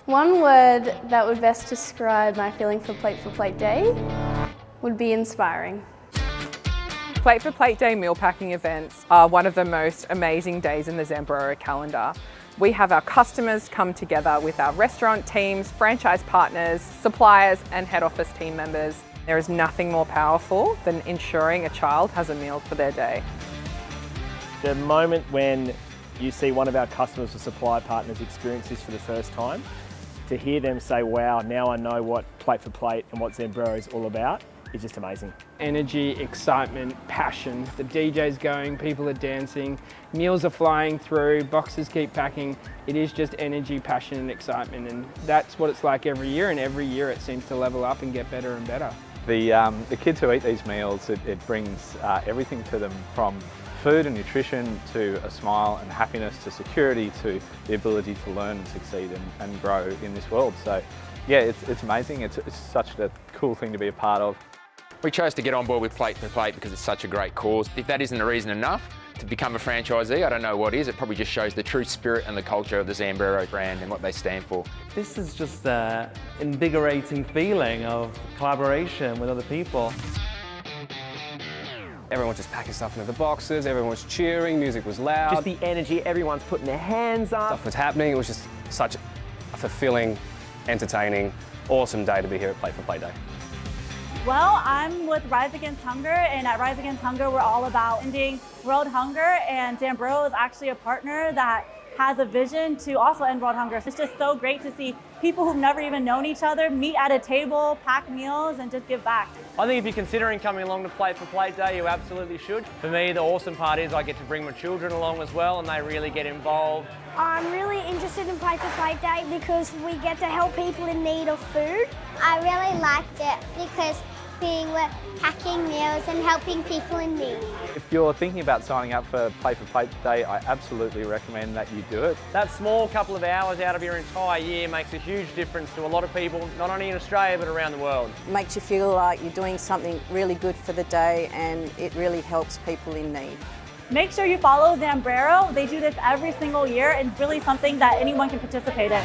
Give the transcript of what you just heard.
One word that would best describe my feeling for Plate Day would be inspiring. Plate for Plate Day meal packing events are one of the most amazing days in the Zambrero calendar. We have our customers come together with our restaurant teams, franchise partners, suppliers and head office team members. There is nothing more powerful than ensuring a child has a meal for their day. The moment when you see one of our customers or supply partners experience this for the first time, to hear them say, wow, now I know what Plate for Plate and what Zambrero is all about, is just amazing. Energy, excitement, passion. The DJ's going, people are dancing, meals are flying through, boxes keep packing. It is just energy, passion and excitement, and that's what it's like every year, and every year it seems to level up and get better and better. The kids who eat these meals, it brings everything to them, from food and nutrition to a smile and happiness to security to the ability to learn and succeed and grow in this world. So yeah, it's amazing. It's such a cool thing to be a part of. We chose to get on board with Plate for Plate because it's such a great cause. If that isn't a reason enough to become a franchisee, I don't know what is. It probably just shows the true spirit and the culture of the Zambrero brand and what they stand for. This is just an invigorating feeling of collaboration with other people. Everyone was just packing stuff into the boxes, everyone was cheering, music was loud. Just the energy, everyone's putting their hands up. Stuff was happening. It was just such a fulfilling, entertaining, awesome day to be here at Plate for Plate Day. Well, I'm with Rise Against Hunger, and at Rise Against Hunger, we're all about ending world hunger, and Zambrero is actually a partner that has a vision to also end world hunger. It's just so great to see people who've never even known each other meet at a table, pack meals, and just give back. I think if you're considering coming along to Plate for Plate Day, you absolutely should. For me, the awesome part is I get to bring my children along as well, and they really get involved. I'm really interested in Plate for Plate Day because we get to help people in need of food. I really liked it because we're packing meals and helping people in need. If you're thinking about signing up for Plate for Plate Day, I absolutely recommend that you do it. That small couple of hours out of your entire year makes a huge difference to a lot of people, not only in Australia but around the world. It makes you feel like you're doing something really good for the day, and it really helps people in need. Make sure you follow Zambrero. They do this every single year, and it's really something that anyone can participate in.